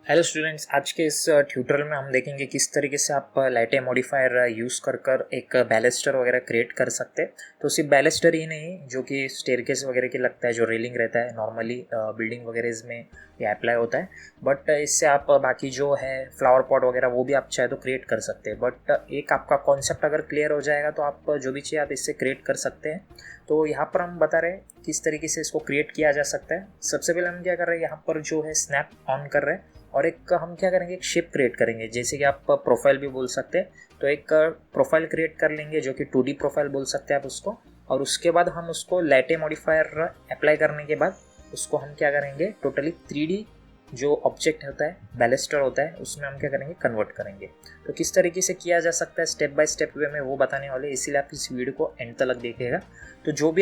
Hello students, आज के इस ट्यूटोरियल में हम देखेंगे किस तरीके से आप लाइटे मॉडिफायर यूज़ कर कर एक बैलेस्टर वगैरह क्रिएट कर सकते हैं। तो सिर्फ बैलेस्टर ही नहीं, जो कि स्टेयरकेस वगैरह की लगता है, जो रेलिंग रहता है नॉर्मली बिल्डिंग वगैरह में ये अप्लाई होता है। बट इससे आप बाकी जो है फ्लावर पॉट वगैरह वो भी आप चाहे तो क्रिएट कर सकते हैं। बट एक आपका कॉन्सेप्ट अगर क्लियर हो जाएगा तो आप जो भी चाहिए आप इससे क्रिएट कर सकते हैं। तो यहाँ पर हम बता रहे हैं किस तरीके से इसको क्रिएट किया जा सकता है। सबसे पहले हम क्या कर रहे हैं, यहाँ पर जो है स्नैप ऑन कर रहे हैं और एक हम क्या करेंगे, एक शेप क्रिएट करेंगे, जैसे कि आप प्रोफाइल भी बोल सकते हैं। तो एक प्रोफाइल क्रिएट कर लेंगे जो कि 2D प्रोफाइल बोल सकते हैं आप उसको। और उसके बाद हम उसको लाइटे मॉडिफायर अप्लाई करने के बाद उसको हम क्या करेंगे, टोटली 3D जो ऑब्जेक्ट होता है, बैलेस्टर होता है, उसमें हम क्या करेंगे, कन्वर्ट करेंगे। तो किस तरीके से किया जा सकता है स्टेप बाय स्टेप वे में वो बताने वाले, इसीलिए आप इस वीडियो को एंड तक देखिएगा। तो जो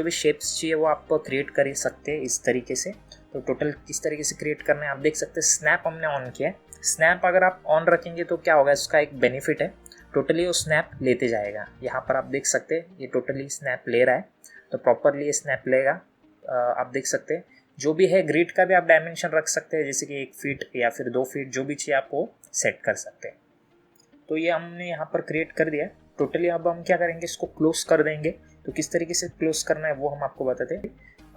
भी शेप्स चाहिए वो आप क्रिएट कर सकते हैं इस तरीके से। तो टोटल किस तरीके से क्रिएट करना है आप देख सकते हैं। स्नैप हमने ऑन किया है। स्नैप अगर आप ऑन रखेंगे तो क्या होगा, इसका एक बेनिफिट है, टोटली वो स्नैप लेते जाएगा। यहाँ पर आप देख सकते हैं ये टोटली स्नैप ले रहा है, तो प्रॉपरली ये स्नैप लेगा। आप देख सकते हैं जो भी है, ग्रिड का भी आप डायमेंशन रख सकते हैं, जैसे कि 1 फीट या फिर 2 फीट, जो भी चाहिए आप वो सेट कर सकते हैं। तो ये हमने यहाँ पर क्रिएट कर दिया टोटली। अब हम क्या करेंगे, इसको क्लोज कर देंगे। तो किस तरीके से क्लोज करना है वो हम आपको बताते हैं।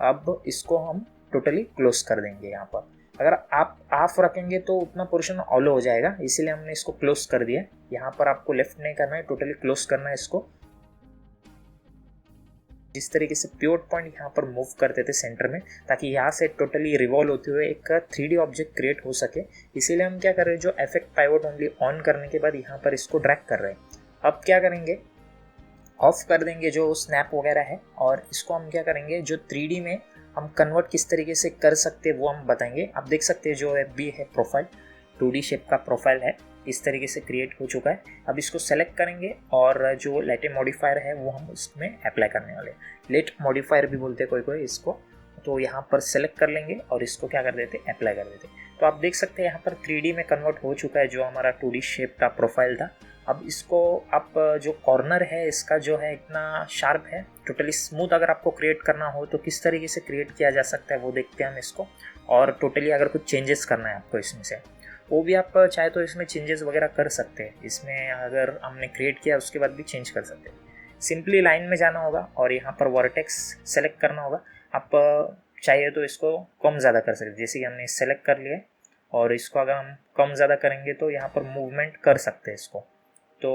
अब इसको हम टोटली क्लोज कर देंगे। यहाँ पर अगर आप ऑफ रखेंगे तो उतना पोर्शन ऑलो हो जाएगा, इसीलिए हमने इसको क्लोज कर दिया। यहाँ पर आपको लेफ्ट नहीं करना है, टोटली क्लोज करना है इसको। जिस तरीके से प्योर पॉइंट यहाँ पर मूव करते थे सेंटर में, ताकि यहाँ से टोटली रिवॉल्व होते हुए एक 3D ऑब्जेक्ट क्रिएट हो सके, इसीलिए हम क्या कर रहे हैं, जो इफेक्ट पाइवोट ओनली ऑन करने के बाद यहाँ पर इसको ड्रैग कर रहे हैं। अब क्या करेंगे, ऑफ कर देंगे जो स्नैप वगैरह है, और इसको हम क्या करेंगे, जो 3D में हम कन्वर्ट किस तरीके से कर सकते हैं वो हम बताएंगे। आप देख सकते हैं जो FB है प्रोफाइल, 2D शेप का प्रोफाइल है, इस तरीके से क्रिएट हो चुका है। अब इसको सेलेक्ट करेंगे और जो लाइटे मॉडिफायर है वो हम उसमें अप्लाई करने वाले हैं। लेट मॉडिफायर भी बोलते हैं कोई कोई इसको। तो यहाँ पर सेलेक्ट कर लेंगे और इसको क्या कर देते, अप्लाई कर देते। तो आप देख सकते हैं यहाँ पर 3D में कन्वर्ट हो चुका है जो हमारा 2D शेप का प्रोफाइल था। अब इसको आप जो कॉर्नर है इसका जो है इतना शार्प है, टोटली स्मूथ अगर आपको क्रिएट करना हो तो किस तरीके से क्रिएट किया जा सकता है वो देखते हैं हम इसको। और टोटली अगर कुछ चेंजेस करना है आपको इसमें से, वो भी आप चाहे तो इसमें चेंजेस वगैरह कर सकते हैं। इसमें अगर हमने क्रिएट किया उसके बाद भी चेंज कर सकते हैं। सिंपली लाइन में जाना होगा और यहाँ पर वर्टेक्स सेलेक्ट करना होगा। आप चाहिए तो इसको कम ज़्यादा कर सकते हैं, जैसे कि हमने सेलेक्ट कर लिया। और इसको अगर हम कम ज़्यादा करेंगे तो यहाँ पर मूवमेंट कर सकते हैं इसको। तो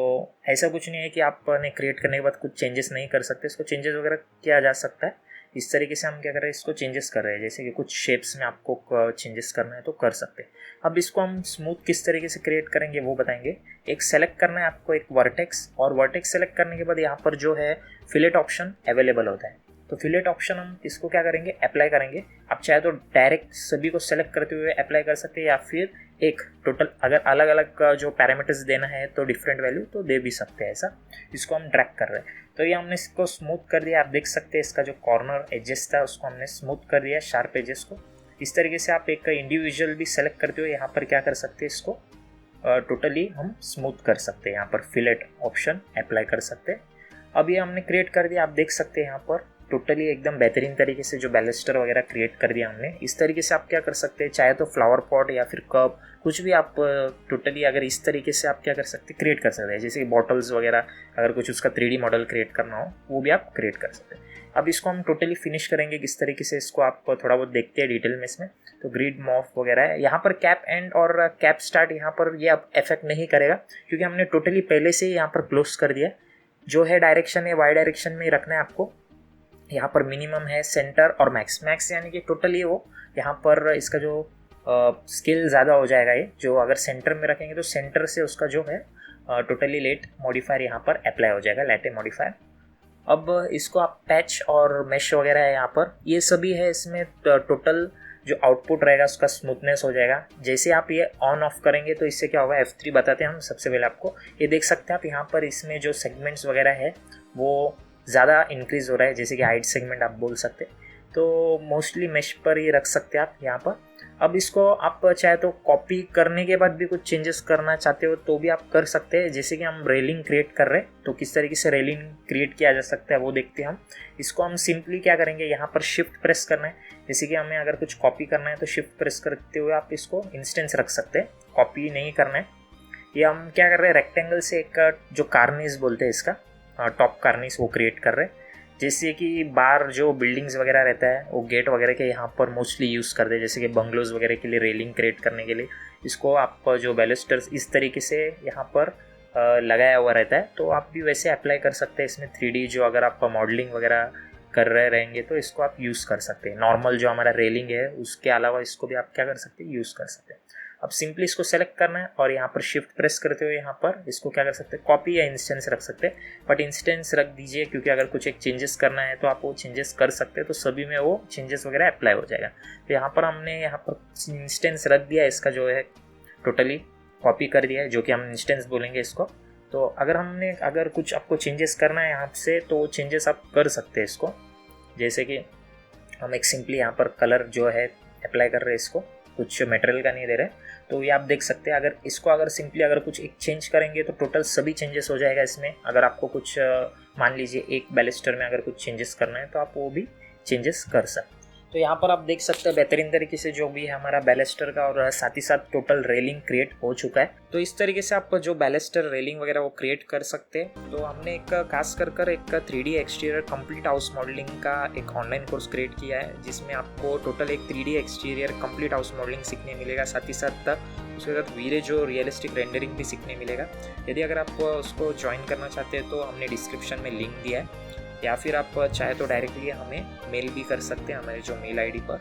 ऐसा कुछ नहीं है कि आपने क्रिएट करने के बाद कुछ चेंजेस नहीं कर सकते, इसको चेंजेस वगैरह किया जा सकता है। इस तरीके से हम क्या कर रहे हैं, इसको चेंजेस कर रहे हैं, जैसे कि कुछ शेप्स में आपको चेंजेस करना है तो कर सकते हैं। अब इसको हम स्मूथ किस तरीके से क्रिएट करेंगे वो बताएंगे। एक सेलेक्ट करना है आपको, एक वर्टेक्स, और वर्टेक्स सेलेक्ट करने के बाद यहाँ पर जो है फिलेट ऑप्शन अवेलेबल होता है। तो फिलेट ऑप्शन हम इसको क्या करेंगे, अप्लाई करेंगे। आप चाहे तो डायरेक्ट सभी को सेलेक्ट करते हुए अप्लाई कर सकते हैं, या फिर एक टोटल अगर अलग अलग जो पैरामीटर्स देना है तो डिफरेंट वैल्यू तो दे भी सकते हैं। ऐसा इसको हम ड्रैग कर रहे हैं। तो ये हमने इसको स्मूथ कर दिया। आप देख सकते हैं इसका जो कॉर्नर एजेस था उसको हमने स्मूथ कर दिया, शार्प एजेस को। इस तरीके से आप एक इंडिविजुअल भी सेलेक्ट करते हुए यहाँ पर क्या कर सकते हैं, इसको टोटली हम स्मूथ कर सकते हैं। यहाँ पर फिलेट ऑप्शन अप्लाई कर सकते हैं। अब ये हमने क्रिएट कर दिया। आप देख सकते हैं यहाँ पर टोटली एकदम बेहतरीन तरीके से जो बैलेस्टर वगैरह क्रिएट कर दिया हमने। इस तरीके से आप क्या कर सकते हैं, चाहे तो फ्लावर पॉट या फिर कप, कुछ भी आप टोटली अगर इस तरीके से आप क्या कर सकते हैं, क्रिएट कर सकते हैं। जैसे कि बॉटल्स वगैरह, अगर कुछ उसका 3D मॉडल क्रिएट करना हो वो भी आप क्रिएट कर सकते हैं। अब इसको हम टोटली फिनिश करेंगे किस तरीके से, इसको आप थोड़ा बहुत देखते हैं डिटेल में इसमें। तो ग्रिड मॉफ वगैरह है यहाँ पर, कैप एंड और कैप स्टार्ट यहाँ पर ये अब इफेक्ट नहीं करेगा, क्योंकि हमने टोटली पहले से ही यहाँ पर क्लोज कर दिया। जो है डायरेक्शन है वाई डायरेक्शन में ही रखना है आपको। यहाँ पर मिनिमम है, सेंटर और मैक्स। मैक्स यानी कि टोटली वो यहाँ पर इसका जो स्केल ज़्यादा हो जाएगा। ये जो अगर सेंटर में रखेंगे तो सेंटर से उसका जो है टोटली लेट मॉडिफायर यहाँ पर अप्लाई हो जाएगा, लाइटे मॉडिफायर। अब इसको आप पैच और मेश वगैरह है यहाँ पर, ये सभी है इसमें। टोटल जो आउटपुट रहेगा उसका स्मूथनेस हो जाएगा। जैसे आप ये ऑन ऑफ करेंगे तो इससे क्या होगा, F3 बताते हैं हम सबसे पहले आपको। ये देख सकते हैं आप यहाँ पर, इसमें जो सेगमेंट्स वगैरह है वो ज़्यादा इंक्रीज़ हो रहा है, जैसे कि हाइट सेगमेंट आप बोल सकते हैं। तो मोस्टली मेश पर ये रख सकते हैं आप यहाँ पर। अब इसको आप चाहे तो कॉपी करने के बाद भी कुछ चेंजेस करना चाहते हो तो भी आप कर सकते हैं। जैसे कि हम रेलिंग क्रिएट कर रहे हैं तो किस तरीके से रेलिंग क्रिएट किया जा सकता है वो देखते हैं हम। इसको हम सिंपली क्या करेंगे, यहाँ पर शिफ्ट प्रेस करना है। जैसे कि हमें अगर कुछ कॉपी करना है तो शिफ्ट प्रेस करते हुए आप इसको इंस्टेंस रख सकते हैं, कॉपी नहीं करना है। ये हम क्या कर रहे हैं, रेक्टेंगल से एक जो कार्निस बोलते हैं इसका टॉप कार्निस वो क्रिएट कर रहे हैं। जैसे कि बाहर जो बिल्डिंग्स वगैरह रहता है वो गेट वगैरह के यहाँ पर मोस्टली यूज़ करते हैं, जैसे कि बंगलोज वगैरह के लिए रेलिंग क्रिएट करने के लिए इसको आप जो बैलिस्टर्स इस तरीके से यहाँ पर लगाया हुआ रहता है। तो आप भी वैसे अप्लाई कर सकते हैं इसमें 3D जो अगर आप मॉडलिंग वगैरह कर रहे रहेंगे तो इसको आप यूज़ कर सकते हैं। नॉर्मल जो हमारा रेलिंग है उसके अलावा इसको भी आप क्या कर सकते हैं, यूज़ कर सकते हैं। अब सिंपली इसको सेलेक्ट करना है और यहाँ पर शिफ्ट प्रेस करते हुए यहाँ पर इसको क्या कर सकते हैं, कॉपी या इंस्टेंस रख सकते हैं। बट इंस्टेंस रख दीजिए क्योंकि अगर कुछ एक चेंजेस करना है तो आप वो चेंजेस कर सकते हैं, तो सभी में वो चेंजेस वगैरह अप्लाई हो जाएगा। तो यहाँ पर हमने यहाँ पर इंस्टेंस रख दिया, इसका जो है टोटली कॉपी कर दिया है, जो कि हम इंस्टेंस बोलेंगे इसको। तो अगर कुछ आपको चेंजेस करना है यहाँ से तो वो चेंजेस आप कर सकते हैं इसको। जैसे कि हम एक सिंपली यहाँ पर कलर जो है अप्लाई कर रहे हैं, इसको कुछ मटेरियल का नहीं दे रहे, तो ये आप देख सकते हैं। अगर सिंपली अगर कुछ एक चेंज करेंगे तो टोटल सभी चेंजेस हो जाएगा इसमें। अगर आपको कुछ मान लीजिए एक बैलिस्टर में अगर कुछ चेंजेस करना है तो आप वो भी चेंजेस कर सकते हैं। तो यहाँ पर आप देख सकते हैं बेहतरीन तरीके से जो भी है हमारा बैलिस्टर का और साथ ही साथ टोटल रेलिंग क्रिएट हो चुका है। तो इस तरीके से आप जो बैलिस्टर रेलिंग वगैरह वो क्रिएट कर सकते हैं। तो हमने एक खास कर एक 3D exterior complete house modelling का एक ऑनलाइन कोर्स क्रिएट किया है, जिसमें आपको टोटल एक 3D exterior complete house modelling सीखने मिलेगा। साथ ही साथ उसके साथ वीरे जो रियलिस्टिक रेंडरिंग भी सीखने मिलेगा। यदि अगर आप उसको ज्वाइन करना चाहते हैं तो हमने डिस्क्रिप्शन में लिंक दिया है, या फिर आप चाहे तो डायरेक्टली हमें मेल भी कर सकते हैं हमारे जो मेल आईडी पर।